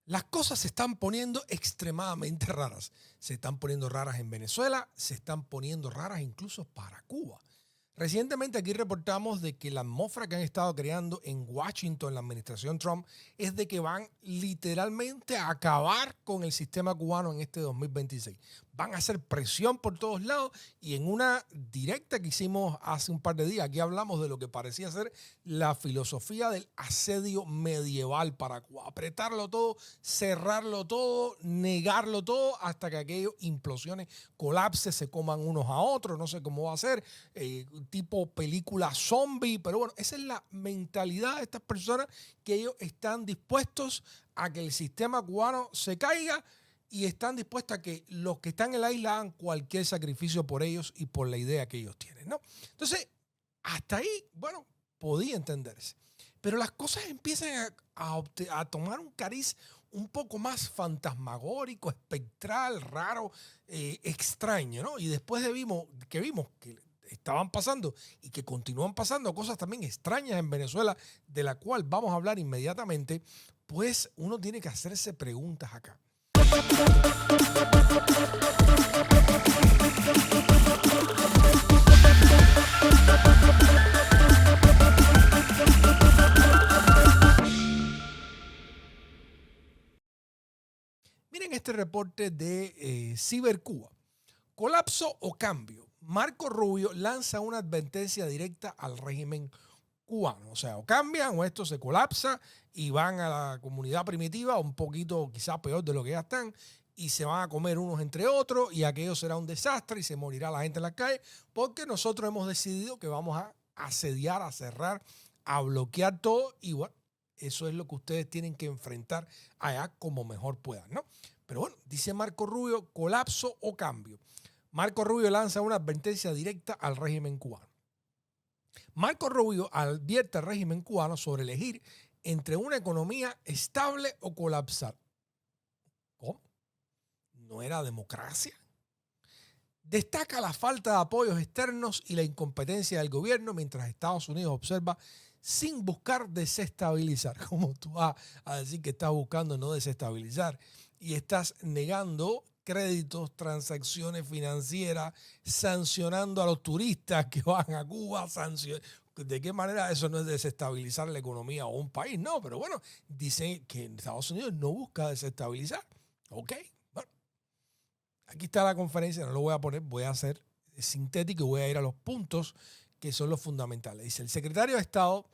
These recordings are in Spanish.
Las cosas se están poniendo extremadamente raras. Se están poniendo raras en Venezuela, se están poniendo raras incluso para Cuba. Recientemente aquí reportamos de que la atmósfera que han estado creando en Washington, la administración Trump, es de que van literalmente a acabar con el sistema cubano en este 2026. Van a hacer presión por todos lados y en una directa que hicimos hace un par de días, aquí hablamos de lo que parecía ser la filosofía del asedio medieval para Cuba. Apretarlo todo, cerrarlo todo, negarlo todo hasta que aquello implosione, colapse, se coman unos a otros, no sé cómo va a ser, tipo película zombie, pero bueno, esa es la mentalidad de estas personas, que ellos están dispuestos a que el sistema cubano se caiga y están dispuestos a que los que están en la isla hagan cualquier sacrificio por ellos y por la idea que ellos tienen, ¿no? Entonces, hasta ahí, bueno, podía entenderse. Pero las cosas empiezan a tomar un cariz un poco más fantasmagórico, espectral, raro, extraño, ¿no? Y después vimos que estaban pasando y que continúan pasando cosas también extrañas en Venezuela, de la cual vamos a hablar inmediatamente, pues uno tiene que hacerse preguntas acá. Miren este reporte de Cibercuba. Colapso o cambio. Marco Rubio lanza una advertencia directa al régimen cubano. O sea, o cambian o esto se colapsa y van a la comunidad primitiva un poquito quizás peor de lo que ya están y se van a comer unos entre otros y aquello será un desastre y se morirá la gente en la calle porque nosotros hemos decidido que vamos a asediar, a cerrar, a bloquear todo y bueno, eso es lo que ustedes tienen que enfrentar allá como mejor puedan, ¿no? Pero bueno, dice Marco Rubio, colapso o cambio. Marco Rubio lanza una advertencia directa al régimen cubano. Marco Rubio advierte al régimen cubano sobre elegir entre una economía estable o colapsar. ¿Cómo? ¿No era democracia? Destaca la falta de apoyos externos y la incompetencia del gobierno mientras Estados Unidos observa sin buscar desestabilizar. Como tú vas a decir que estás buscando no desestabilizar y estás negando créditos, transacciones financieras, sancionando a los turistas que van a Cuba, ¿de qué manera eso no es desestabilizar la economía o un país? No, pero bueno, dicen que Estados Unidos no busca desestabilizar. Ok, bueno, aquí está la conferencia, no lo voy a poner, voy a hacer sintético y voy a ir a los puntos que son los fundamentales. Dice, el secretario de Estado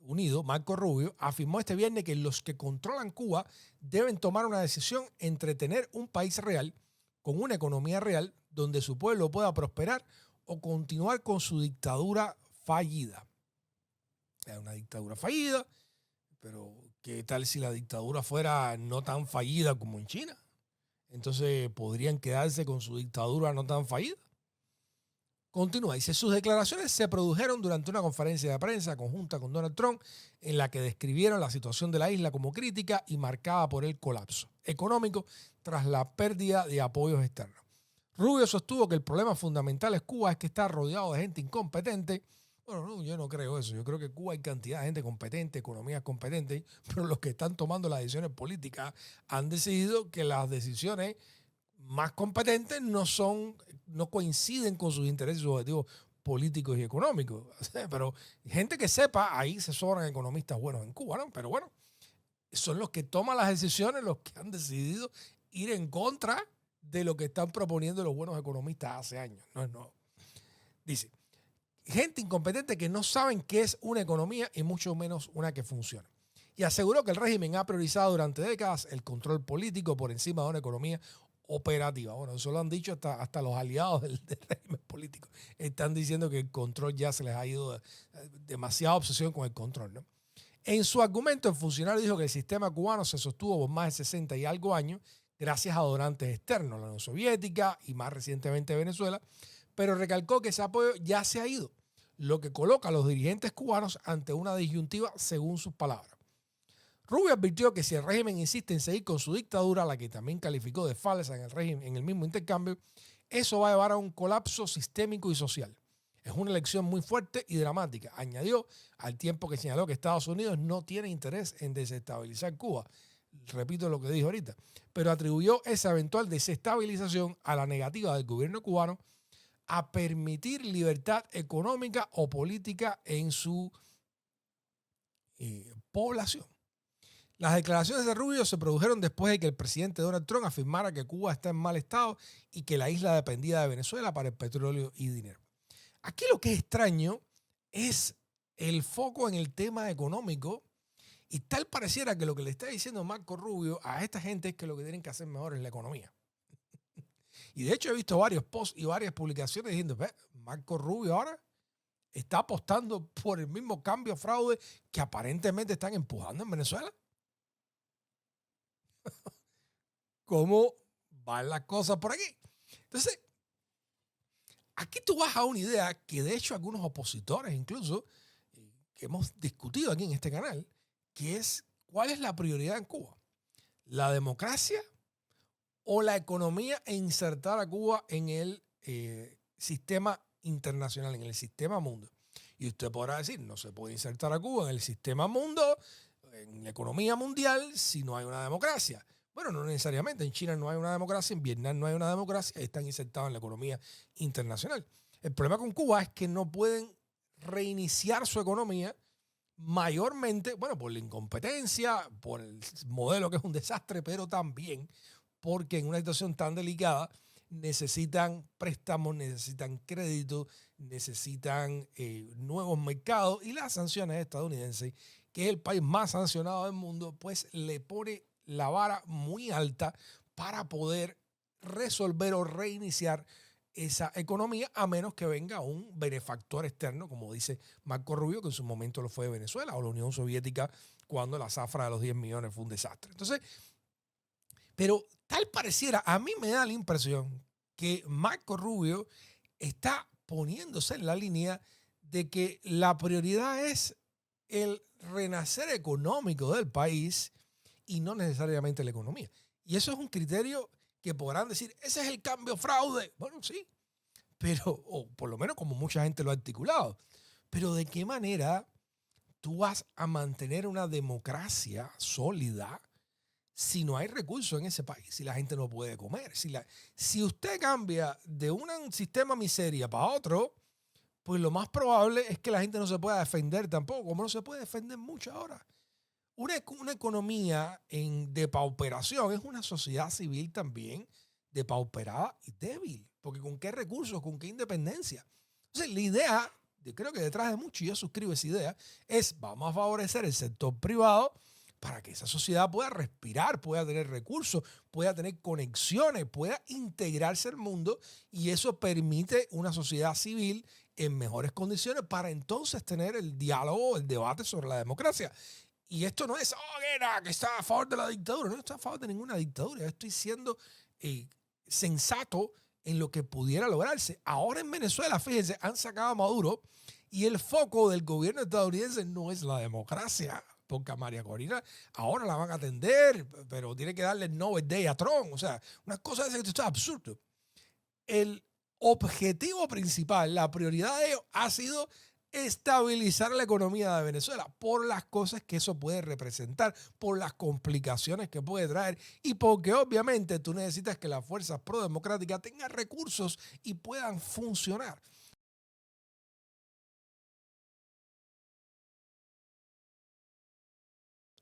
Unido, Marco Rubio, afirmó este viernes que los que controlan Cuba deben tomar una decisión entre tener un país real, con una economía real, donde su pueblo pueda prosperar, o continuar con su dictadura fallida. Es una dictadura fallida, pero ¿qué tal si la dictadura fuera no tan fallida como en China? Entonces podrían quedarse con su dictadura no tan fallida. Continúa, dice, sus declaraciones se produjeron durante una conferencia de prensa conjunta con Donald Trump en la que describieron la situación de la isla como crítica y marcada por el colapso económico tras la pérdida de apoyos externos. Rubio sostuvo que el problema fundamental es Cuba es que está rodeado de gente incompetente. Bueno, no, yo no creo eso. Yo creo que Cuba hay cantidad de gente competente, economías competentes, pero los que están tomando las decisiones políticas han decidido que las decisiones más competentes no coinciden con sus intereses y sus objetivos políticos y económicos. Pero gente que sepa, ahí se sobran economistas buenos en Cuba, ¿no? Pero bueno, son los que toman las decisiones, los que han decidido ir en contra de lo que están proponiendo los buenos economistas hace años. No es nuevo. Dice, gente incompetente que no saben qué es una economía y mucho menos una que funciona. Y aseguró que el régimen ha priorizado durante décadas el control político por encima de una economía operativa. Bueno, eso lo han dicho hasta los aliados del régimen político. Están diciendo que el control ya se les ha ido demasiada obsesión con el control, ¿no? En su argumento, el funcionario dijo que el sistema cubano se sostuvo por más de 60 y algo años gracias a donantes externos, la Unión Soviética y más recientemente Venezuela, pero recalcó que ese apoyo ya se ha ido, lo que coloca a los dirigentes cubanos ante una disyuntiva según sus palabras. Rubio advirtió que si el régimen insiste en seguir con su dictadura, la que también calificó de falsa en el régimen en el mismo intercambio, eso va a llevar a un colapso sistémico y social. Es una elección muy fuerte y dramática, añadió, al tiempo que señaló que Estados Unidos no tiene interés en desestabilizar Cuba. repito lo que dije ahorita, pero atribuyó esa eventual desestabilización a la negativa del gobierno cubano a permitir libertad económica o política en su población. Las declaraciones de Rubio se produjeron después de que el presidente Donald Trump afirmara que Cuba está en mal estado y que la isla dependía de Venezuela para el petróleo y dinero. Aquí lo que es extraño es el foco en el tema económico y tal pareciera que lo que le está diciendo Marco Rubio a esta gente es que lo que tienen que hacer mejor es la economía. Y de hecho he visto varios posts y varias publicaciones diciendo, Marco Rubio ahora está apostando por el mismo cambio fraude que aparentemente están empujando en Venezuela. ¿Cómo van las cosas por aquí? Entonces, aquí tú vas a una idea que de hecho algunos opositores incluso, que hemos discutido aquí en este canal, que es ¿cuál es la prioridad en Cuba? ¿La democracia o la economía e insertar a Cuba en el sistema internacional, en el sistema mundo? Y usted podrá decir, no se puede insertar a Cuba en el sistema mundo, en la economía mundial, si no hay una democracia. Bueno, no necesariamente. En China no hay una democracia, en Vietnam no hay una democracia, están insertados en la economía internacional. El problema con Cuba es que no pueden reiniciar su economía mayormente, bueno, por la incompetencia, por el modelo que es un desastre, pero también porque en una situación tan delicada necesitan préstamos, necesitan crédito, necesitan nuevos mercados y las sanciones estadounidenses, que es el país más sancionado del mundo, pues le pone la vara muy alta para poder resolver o reiniciar esa economía, a menos que venga un benefactor externo, como dice Marco Rubio, que en su momento lo fue de Venezuela o la Unión Soviética, cuando la zafra de los 10 millones fue un desastre. Entonces, pero tal pareciera, a mí me da la impresión que Marco Rubio está poniéndose en la línea de que la prioridad es el renacer económico del país y no necesariamente la economía. Y eso es un criterio que podrán decir, ese es el cambio fraude. Bueno, sí, pero, o por lo menos como mucha gente lo ha articulado. Pero ¿de qué manera tú vas a mantener una democracia sólida si no hay recursos en ese país, si la gente no puede comer? Si usted cambia de un sistema miseria para otro, pues lo más probable es que la gente no se pueda defender tampoco, como no se puede defender mucho ahora. Una economía en depauperación es una sociedad civil también depauperada y débil, porque ¿con qué recursos, con qué independencia? Entonces, la idea, yo creo que detrás de mucho, y yo suscribo esa idea, es vamos a favorecer el sector privado para que esa sociedad pueda respirar, pueda tener recursos, pueda tener conexiones, pueda integrarse al mundo, y eso permite una sociedad civil en mejores condiciones para entonces tener el diálogo, el debate sobre la democracia. Y esto no es, que está a favor de la dictadura. No está a favor de ninguna dictadura. Yo estoy siendo sensato en lo que pudiera lograrse. Ahora en Venezuela, fíjense, han sacado a Maduro y el foco del gobierno estadounidense no es la democracia, porque a María Corina ahora la van a atender, pero tiene que darle el Nobel Day a Trump. O sea, unas cosas que esto es absurdo. El objetivo principal, la prioridad de ellos ha sido estabilizar la economía de Venezuela por las cosas que eso puede representar, por las complicaciones que puede traer y porque obviamente tú necesitas que las fuerzas prodemocráticas tengan recursos y puedan funcionar.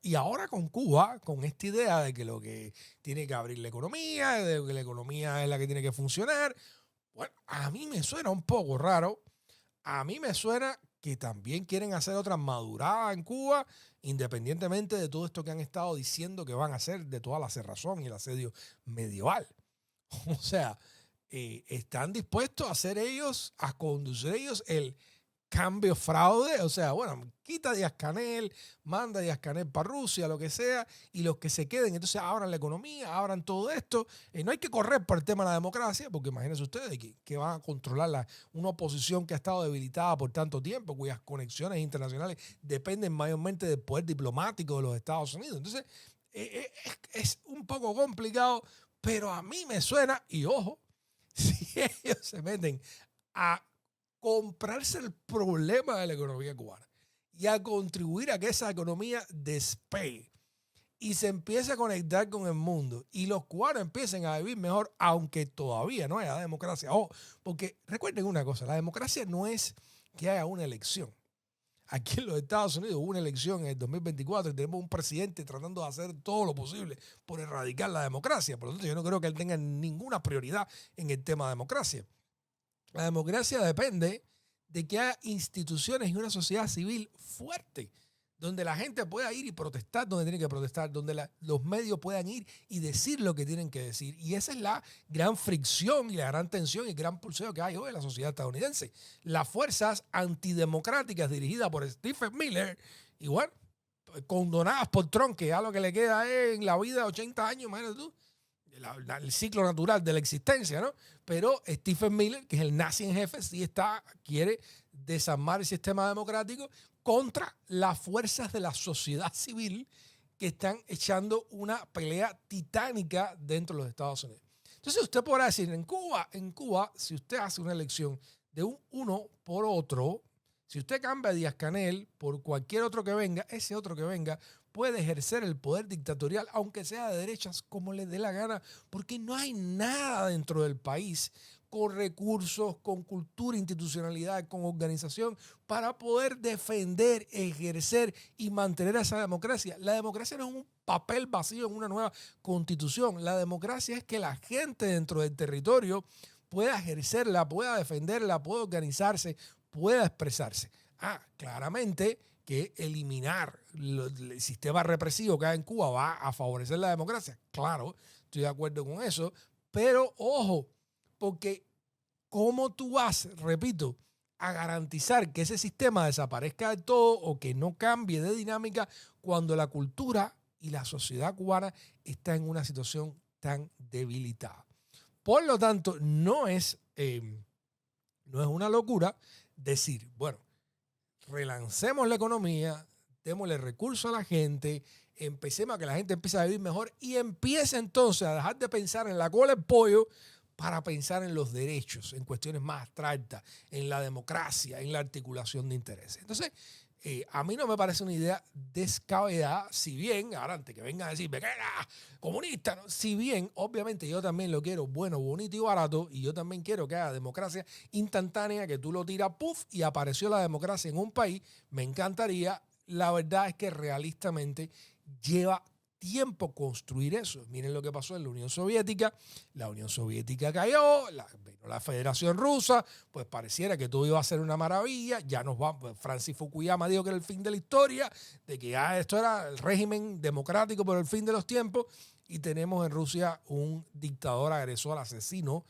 Y ahora con Cuba, con esta idea de que lo que tiene que abrir la economía, de que la economía es la que tiene que funcionar, bueno, a mí me suena un poco raro. A mí me suena que también quieren hacer otra madurada en Cuba, independientemente de todo esto que han estado diciendo que van a hacer, de toda la cerrazón y el asedio medieval. O sea, están dispuestos a hacer ellos, a conducir ellos el cambio fraude, o sea, bueno, quita Díaz-Canel, manda Díaz-Canel para Rusia, lo que sea, y los que se queden, entonces abran la economía, abran todo esto. No hay que correr por el tema de la democracia, porque imagínense ustedes que van a controlar una oposición que ha estado debilitada por tanto tiempo, cuyas conexiones internacionales dependen mayormente del poder diplomático de los Estados Unidos. Entonces, es un poco complicado, pero a mí me suena, y ojo, si ellos se meten a comprarse el problema de la economía cubana y a contribuir a que esa economía despegue y se empiece a conectar con el mundo y los cubanos empiecen a vivir mejor, aunque todavía no haya democracia. Porque recuerden una cosa, la democracia no es que haya una elección. Aquí en los Estados Unidos hubo una elección en el 2024 y tenemos un presidente tratando de hacer todo lo posible por erradicar la democracia. Por lo tanto, yo no creo que él tenga ninguna prioridad en el tema de democracia. La democracia depende de que haya instituciones y una sociedad civil fuerte, donde la gente pueda ir y protestar donde tiene que protestar, donde los medios puedan ir y decir lo que tienen que decir. Y esa es la gran fricción y la gran tensión y el gran pulseo que hay hoy en la sociedad estadounidense. Las fuerzas antidemocráticas dirigidas por Stephen Miller, igual, condonadas por Trump, que ya lo que le queda es en la vida 80 años, imagínate tú, el ciclo natural de la existencia, ¿no? Pero Stephen Miller, que es el nazi en jefe, sí quiere desarmar el sistema democrático contra las fuerzas de la sociedad civil que están echando una pelea titánica dentro de los Estados Unidos. Entonces usted podrá decir, en Cuba, si usted hace una elección de un uno por otro, si usted cambia a Díaz-Canel por cualquier otro que venga, ese otro que venga puede ejercer el poder dictatorial, aunque sea de derechas, como le dé la gana, porque no hay nada dentro del país con recursos, con cultura, institucionalidad, con organización, para poder defender, ejercer y mantener esa democracia. La democracia no es un papel vacío en una nueva constitución. La democracia es que la gente dentro del territorio pueda ejercerla, pueda defenderla, pueda organizarse, pueda expresarse. Claramente que eliminar el sistema represivo que hay en Cuba va a favorecer la democracia. Claro, estoy de acuerdo con eso, pero ojo, porque ¿cómo tú vas, repito, a garantizar que ese sistema desaparezca del todo o que no cambie de dinámica cuando la cultura y la sociedad cubana está en una situación tan debilitada? Por lo tanto, no es una locura decir, bueno, relancemos la economía, démosle recursos a la gente, empecemos a que la gente empiece a vivir mejor y empiece entonces a dejar de pensar en la cola del pollo para pensar en los derechos, en cuestiones más abstractas, en la democracia, en la articulación de intereses. Entonces, a mí no me parece una idea descabellada, si bien, ahora antes que vengan a decirme que era comunista, ¿no? Si bien, obviamente yo también lo quiero bueno, bonito y barato, y yo también quiero que haya democracia instantánea, que tú lo tiras, puff, y apareció la democracia en un país, me encantaría. La verdad es que realistamente lleva tiempo construir eso. Miren lo que pasó en la Unión Soviética. La Unión Soviética cayó, vino la Federación Rusa, pues pareciera que todo iba a ser una maravilla. Ya nos va, pues Francis Fukuyama dijo que era el fin de la historia, de que ya esto era el régimen democrático por el fin de los tiempos, y tenemos en Rusia un dictador agresor, asesino,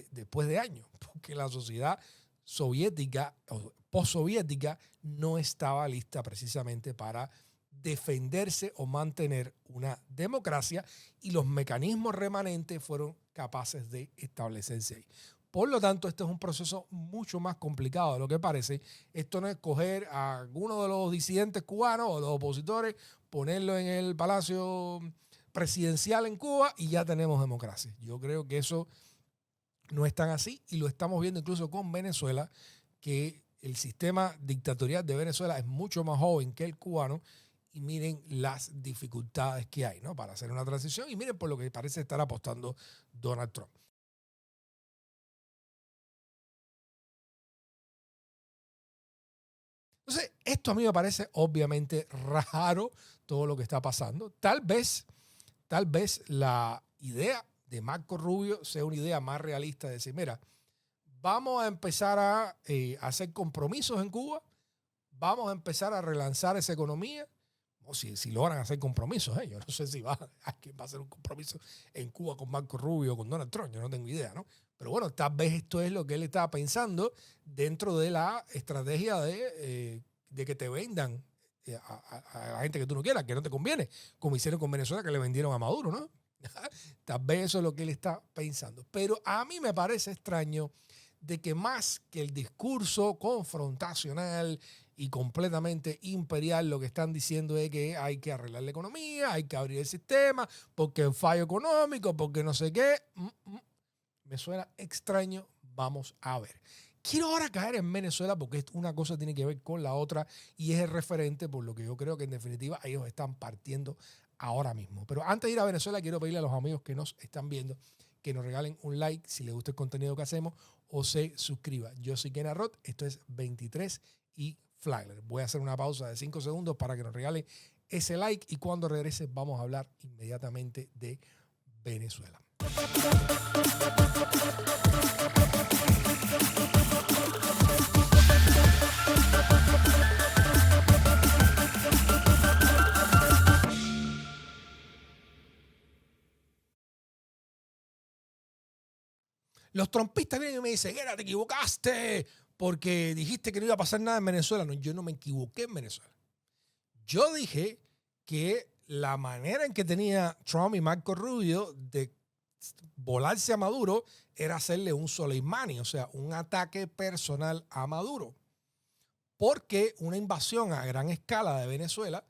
después de años, porque la sociedad soviética o postsoviética no estaba lista precisamente para defenderse o mantener una democracia, y los mecanismos remanentes fueron capaces de establecerse ahí. Por lo tanto, este es un proceso mucho más complicado de lo que parece. Esto no es coger a alguno de los disidentes cubanos o los opositores, ponerlo en el palacio presidencial en Cuba y ya tenemos democracia. Yo creo que eso no es tan así, y lo estamos viendo incluso con Venezuela, que el sistema dictatorial de Venezuela es mucho más joven que el cubano. Y miren las dificultades que hay, ¿no?, para hacer una transición. Y miren por lo que parece estar apostando Donald Trump. Entonces, esto a mí me parece obviamente raro, todo lo que está pasando. Tal vez la idea de Marco Rubio sea una idea más realista de decir, mira, vamos a empezar a hacer compromisos en Cuba, vamos a empezar a relanzar esa economía. O si logran hacer compromisos, yo no sé si va a hacer un compromiso en Cuba con Marco Rubio o con Donald Trump, yo no tengo idea, ¿no? Pero bueno, tal vez esto es lo que él estaba pensando dentro de la estrategia de que te vendan a la gente que tú no quieras, que no te conviene, como hicieron con Venezuela, que le vendieron a Maduro, ¿no? Tal vez eso es lo que él está pensando. Pero a mí me parece extraño de que más que el discurso confrontacional y completamente imperial, lo que están diciendo es que hay que arreglar la economía, hay que abrir el sistema, porque es un fallo económico, porque no sé qué. Me suena extraño, vamos a ver. Quiero ahora caer en Venezuela porque una cosa tiene que ver con la otra y es el referente, por lo que yo creo que en definitiva ellos están partiendo ahora mismo. Pero antes de ir a Venezuela, quiero pedirle a los amigos que nos están viendo que nos regalen un like si les gusta el contenido que hacemos o se suscriba. Yo soy Ken Arrot, esto es 23 y Flagler. Voy a hacer una pausa de 5 segundos para que nos regalen ese like y cuando regrese vamos a hablar inmediatamente de Venezuela. Los trompistas vienen y me dicen, Guerra, te equivocaste porque dijiste que no iba a pasar nada en Venezuela. No, yo no me equivoqué en Venezuela. Yo dije que la manera en que tenía Trump y Marco Rubio de volarse a Maduro era hacerle un Soleimani, o sea, un ataque personal a Maduro. Porque una invasión a gran escala de Venezuela,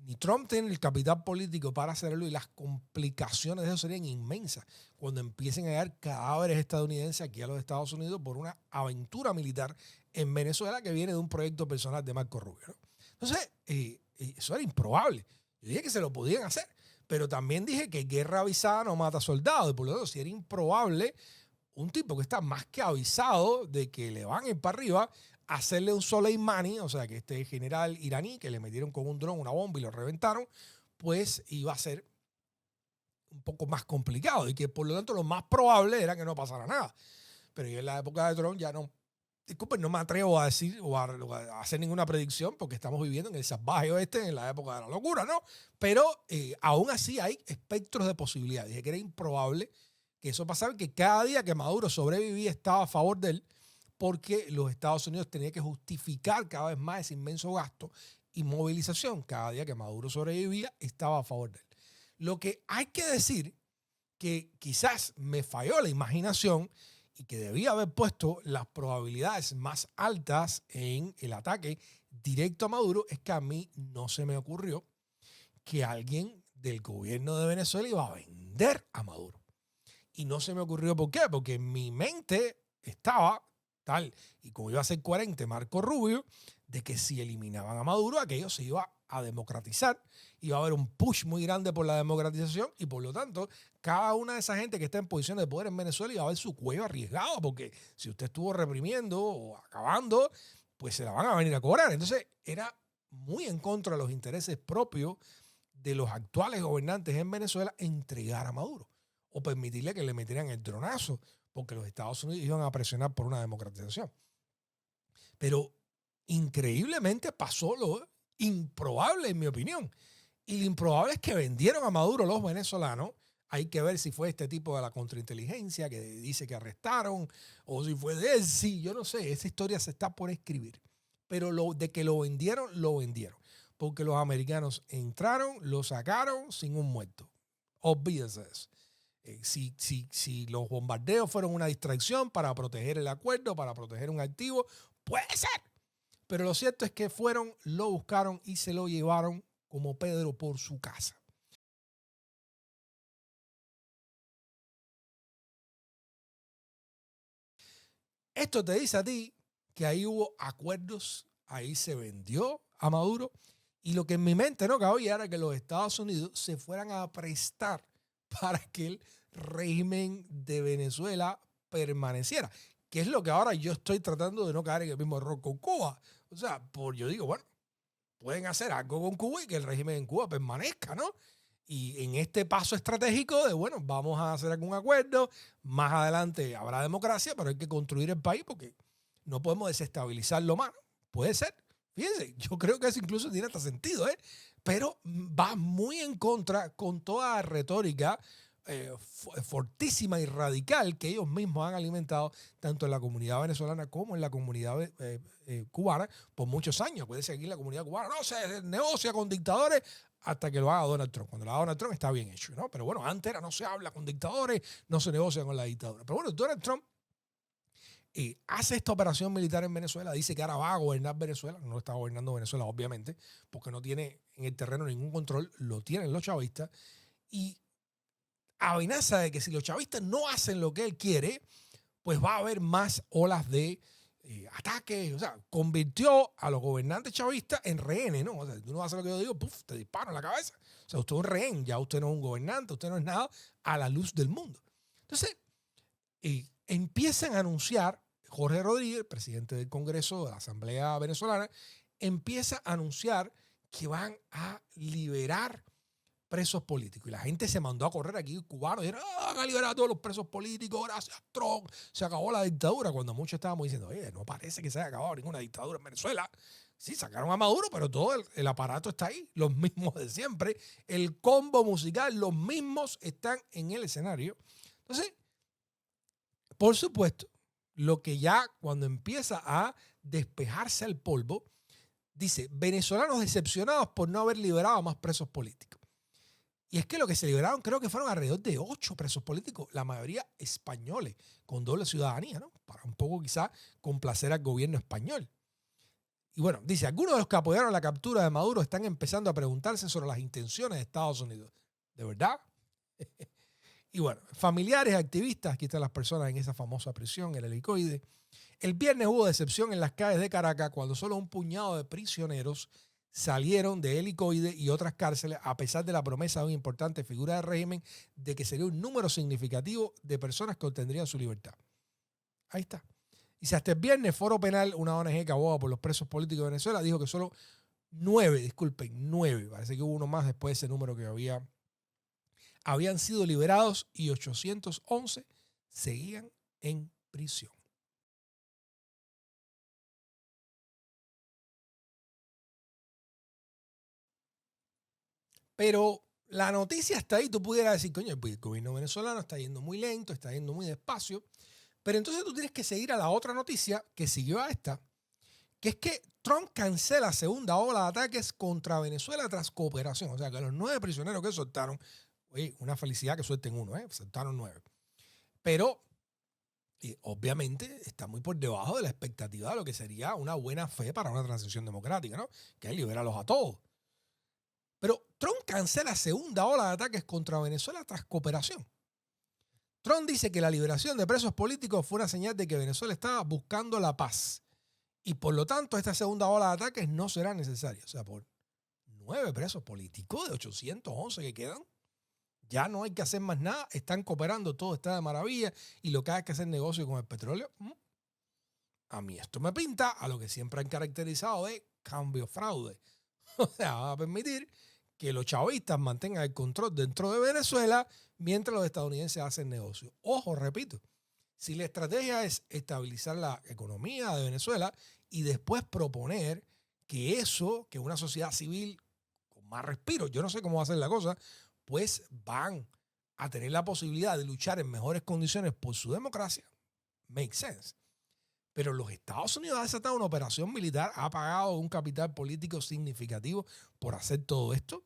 ni Trump tiene el capital político para hacerlo y las complicaciones de eso serían inmensas cuando empiecen a llegar cadáveres estadounidenses aquí a los Estados Unidos por una aventura militar en Venezuela que viene de un proyecto personal de Marco Rubio, ¿no? Entonces, eso era improbable. Yo dije que se lo podían hacer, pero también dije que guerra avisada no mata soldados. Y por lo tanto, si era improbable, un tipo que está más que avisado de que le van a ir para arriba, hacerle un Soleimani, o sea, que este general iraní que le metieron con un dron una bomba y lo reventaron, pues iba a ser un poco más complicado y que por lo tanto lo más probable era que no pasara nada. Pero yo en la época de Trump ya no, disculpen, no me atrevo a decir o a hacer ninguna predicción porque estamos viviendo en el salvaje oeste, en la época de la locura, ¿no? Pero aún así hay espectros de posibilidades. Dije que era improbable que eso pasara y que cada día que Maduro sobrevivía estaba a favor de él, porque los Estados Unidos tenían que justificar cada vez más ese inmenso gasto y movilización. Cada día que Maduro sobrevivía estaba a favor de él. Lo que hay que decir que quizás me falló la imaginación y que debía haber puesto las probabilidades más altas en el ataque directo a Maduro es que a mí no se me ocurrió que alguien del gobierno de Venezuela iba a vender a Maduro. Y no se me ocurrió ¿por qué? Porque en mi mente estaba tal y como iba a ser coherente Marco Rubio, de que si eliminaban a Maduro, aquello se iba a democratizar, iba a haber un push muy grande por la democratización y por lo tanto, cada una de esa gente que está en posición de poder en Venezuela iba a ver su cuello arriesgado, porque si usted estuvo reprimiendo o acabando, pues se la van a venir a cobrar. Entonces, era muy en contra de los intereses propios de los actuales gobernantes en Venezuela entregar a Maduro o permitirle que le metieran el dronazo, porque los Estados Unidos iban a presionar por una democratización. Pero increíblemente pasó lo improbable, en mi opinión. Y lo improbable es que vendieron a Maduro los venezolanos. Hay que ver si fue este tipo de la contrainteligencia que dice que arrestaron o si fue de él. Sí, yo no sé. Esa historia se está por escribir. Pero de que lo vendieron, lo vendieron. Porque los americanos entraron, lo sacaron sin un muerto. Olvídense de eso. Si los bombardeos fueron una distracción para proteger el acuerdo, para proteger un activo, puede ser. Pero lo cierto es que fueron, lo buscaron y se lo llevaron como Pedro por su casa. Esto te dice a ti que ahí hubo acuerdos, ahí se vendió a Maduro y lo que en mi mente no cabía era que los Estados Unidos se fueran a prestar para que el régimen de Venezuela permaneciera, que es lo que ahora yo estoy tratando de no caer en el mismo error con Cuba. O sea, yo digo, bueno, pueden hacer algo con Cuba y que el régimen en Cuba permanezca, ¿no? Y en este paso estratégico de, bueno, vamos a hacer algún acuerdo, más adelante habrá democracia, pero hay que construir el país porque no podemos desestabilizarlo más. Puede ser. Fíjense, yo creo que eso incluso tiene hasta sentido, ¿eh? Pero va muy en contra con toda la retórica fortísima y radical que ellos mismos han alimentado tanto en la comunidad venezolana como en la comunidad cubana por muchos años. Puede ser aquí en la comunidad cubana no se negocia con dictadores hasta que lo haga Donald Trump. Cuando lo haga Donald Trump está bien hecho, ¿no? Pero bueno, antes era no se habla con dictadores, no se negocia con la dictadura. Pero bueno, Donald Trump hace esta operación militar en Venezuela, dice que ahora va a gobernar Venezuela, no está gobernando Venezuela obviamente, porque no tiene en el terreno ningún control, lo tienen los chavistas, y amenaza de que si los chavistas no hacen lo que él quiere, pues va a haber más olas de ataques. O sea, convirtió a los gobernantes chavistas en rehenes, ¿no? O sea, tú no haces lo que yo digo, ¡puf!, te disparo en la cabeza. O sea, usted es un rehén, ya usted no es un gobernante, usted no es nada a la luz del mundo. Entonces, empiezan a anunciar, Jorge Rodríguez, presidente del Congreso de la Asamblea Venezolana, empieza a anunciar que van a liberar presos políticos. Y la gente se mandó a correr aquí, cubanos, y dijeron, van a liberar a todos los presos políticos, gracias Trump, se acabó la dictadura, cuando muchos estábamos diciendo, oye, no parece que se haya acabado ninguna dictadura en Venezuela. Sí, sacaron a Maduro, pero todo el aparato está ahí, los mismos de siempre, el combo musical, los mismos están en el escenario. Entonces, por supuesto, lo que ya cuando empieza a despejarse el polvo, dice, venezolanos decepcionados por no haber liberado a más presos políticos. Y es que lo que se liberaron creo que fueron alrededor de 8 presos políticos, la mayoría españoles, con doble ciudadanía, ¿no? Para un poco quizá complacer al gobierno español. Y bueno, dice, algunos de los que apoyaron la captura de Maduro están empezando a preguntarse sobre las intenciones de Estados Unidos. ¿De verdad? Y bueno, familiares, activistas, aquí están las personas en esa famosa prisión, el Helicoide. El viernes hubo decepción en las calles de Caracas cuando solo un puñado de prisioneros salieron de Helicoide y otras cárceles a pesar de la promesa de una importante figura del régimen de que sería un número significativo de personas que obtendrían su libertad. Ahí está. Y si hasta el viernes Foro Penal, una ONG que aboga por los presos políticos de Venezuela, dijo que solo 9, parece que hubo uno más después de ese número que habían sido liberados y 811 seguían en prisión. Pero la noticia está ahí, tú pudieras decir, coño, el gobierno venezolano está yendo muy lento, está yendo muy despacio, pero entonces tú tienes que seguir a la otra noticia que siguió a esta, que es que Trump cancela segunda ola de ataques contra Venezuela tras cooperación. O sea, que los 9 prisioneros que soltaron, oye, una felicidad que suelten uno, soltaron 9. Pero obviamente está muy por debajo de la expectativa de lo que sería una buena fe para una transición democrática, ¿no? Que es liberarlos a todos. Pero Trump cancela segunda ola de ataques contra Venezuela tras cooperación. Trump dice que la liberación de presos políticos fue una señal de que Venezuela estaba buscando la paz. Y por lo tanto, esta segunda ola de ataques no será necesaria. O sea, por 9 presos políticos de 811 que quedan, ya no hay que hacer más nada. Están cooperando, todo está de maravilla. Y lo que hay que hacer negocio con el petróleo. A mí esto me pinta a lo que siempre han caracterizado de cambio fraude. O sea, va a permitir que los chavistas mantengan el control dentro de Venezuela mientras los estadounidenses hacen negocio. Ojo, repito, si la estrategia es estabilizar la economía de Venezuela y después proponer que una sociedad civil con más respiro, yo no sé cómo va a ser la cosa, pues van a tener la posibilidad de luchar en mejores condiciones por su democracia, makes sense. Pero los Estados Unidos ha desatado una operación militar, ha pagado un capital político significativo por hacer todo esto.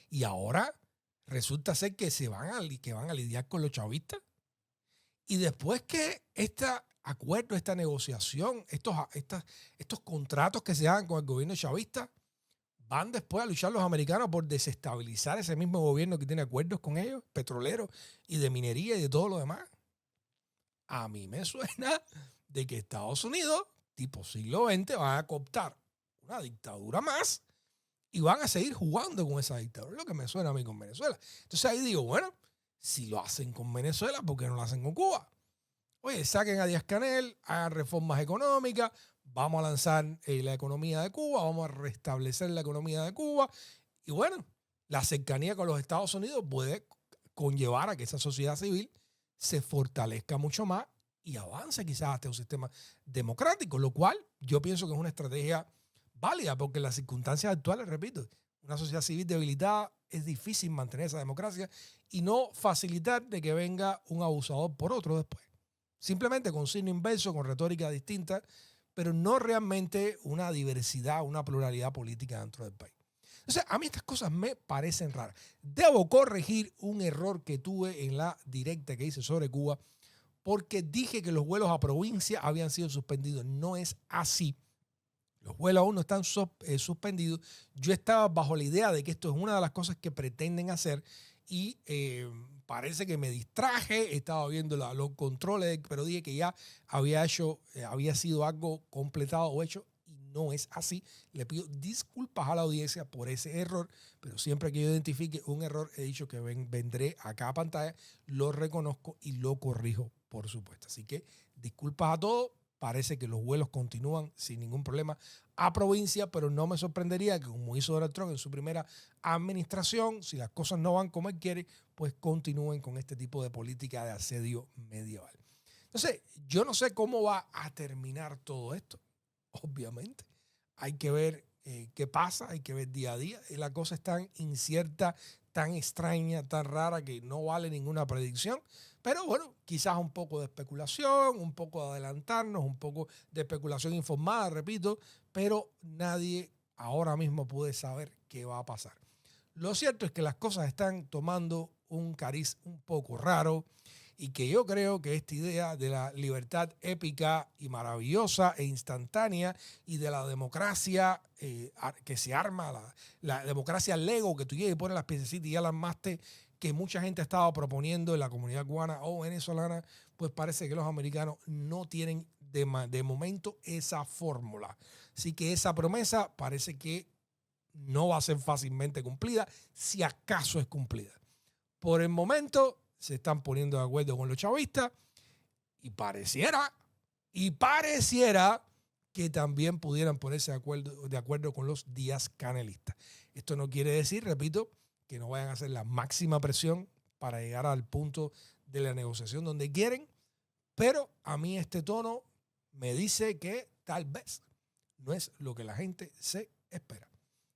Y ahora resulta ser que van a lidiar con los chavistas. Y después que este acuerdo, esta negociación, estos contratos que se hagan con el gobierno chavista, van después a luchar los americanos por desestabilizar ese mismo gobierno que tiene acuerdos con ellos, petroleros y de minería y de todo lo demás. A mí me suena de que Estados Unidos, tipo siglo XX, van a cooptar una dictadura más y van a seguir jugando con esa dictadura. Es lo que me suena a mí con Venezuela. Entonces ahí digo, bueno, si lo hacen con Venezuela, ¿por qué no lo hacen con Cuba? Oye, saquen a Díaz-Canel, hagan reformas económicas, vamos a lanzar la economía de Cuba, vamos a restablecer la economía de Cuba. Y bueno, la cercanía con los Estados Unidos puede conllevar a que esa sociedad civil se fortalezca mucho más y avance quizás hasta un sistema democrático, lo cual yo pienso que es una estrategia válida porque en las circunstancias actuales, repito, una sociedad civil debilitada es difícil mantener esa democracia y no facilitar de que venga un abusador por otro después. Simplemente con signo inverso, con retórica distinta, pero no realmente una diversidad, una pluralidad política dentro del país. Entonces, a mí estas cosas me parecen raras. Debo corregir un error que tuve en la directa que hice sobre Cuba porque dije que los vuelos a provincia habían sido suspendidos. No es así. Los vuelos aún no están suspendidos. Yo estaba bajo la idea de que esto es una de las cosas que pretenden hacer y parece que me distraje. Estaba viendo los controles, pero dije que ya había sido algo completado o hecho y no es así. Le pido disculpas a la audiencia por ese error, pero siempre que yo identifique un error, he dicho que vendré acá a pantalla, lo reconozco y lo corrijo, por supuesto. Así que disculpas a todos. Parece que los vuelos continúan sin ningún problema a provincia, pero no me sorprendería que, como hizo Donald Trump en su primera administración, si las cosas no van como él quiere, pues continúen con este tipo de política de asedio medieval. Entonces, yo no sé cómo va a terminar todo esto, obviamente. Hay que ver qué pasa, hay que ver día a día. Y la cosa es tan incierta, tan extraña, tan rara que no vale ninguna predicción. Pero bueno, quizás un poco de especulación, un poco de adelantarnos, un poco de especulación informada, repito, pero nadie ahora mismo puede saber qué va a pasar. Lo cierto es que las cosas están tomando un cariz un poco raro y que yo creo que esta idea de la libertad épica y maravillosa e instantánea y de la democracia que se arma, la democracia Lego, que tú llegas y pones las piececitas y ya las armaste, que mucha gente ha estado proponiendo en la comunidad cubana o venezolana, pues parece que los americanos no tienen de momento esa fórmula. Así que esa promesa parece que no va a ser fácilmente cumplida, si acaso es cumplida. Por el momento se están poniendo de acuerdo con los chavistas y pareciera que también pudieran ponerse de acuerdo con los Díaz-Canelistas. Esto no quiere decir, repito, que no vayan a hacer la máxima presión para llegar al punto de la negociación donde quieren, pero a mí este tono me dice que tal vez no es lo que la gente se espera.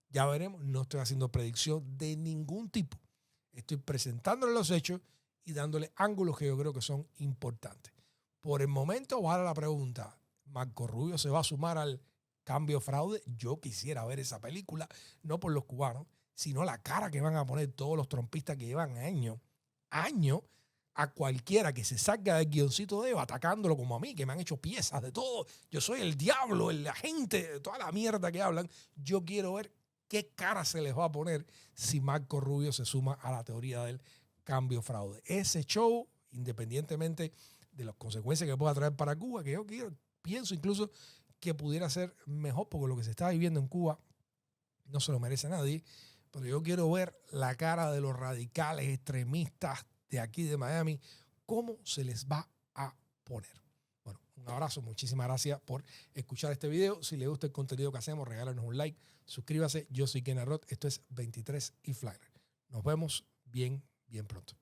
Ya veremos, no estoy haciendo predicción de ningún tipo. Estoy presentándole los hechos y dándole ángulos que yo creo que son importantes. Por el momento, vale la pregunta, ¿Marco Rubio se va a sumar al cambio fraude? Yo quisiera ver esa película, no por los cubanos, sino la cara que van a poner todos los trompistas que llevan años a cualquiera que se salga del guioncito de ellos, atacándolo como a mí, que me han hecho piezas de todo. Yo soy el diablo, el agente, toda la mierda que hablan. Yo quiero ver qué cara se les va a poner si Marco Rubio se suma a la teoría del cambio fraude. Ese show, independientemente de las consecuencias que pueda traer para Cuba, que yo pienso incluso que pudiera ser mejor, porque lo que se está viviendo en Cuba no se lo merece nadie, pero yo quiero ver la cara de los radicales extremistas de aquí de Miami, cómo se les va a poner. Bueno, un abrazo, muchísimas gracias por escuchar este video. Si les gusta el contenido que hacemos, regálanos un like, suscríbase. Yo soy Ken Arrot, esto es 23 y Flyer. Nos vemos bien pronto.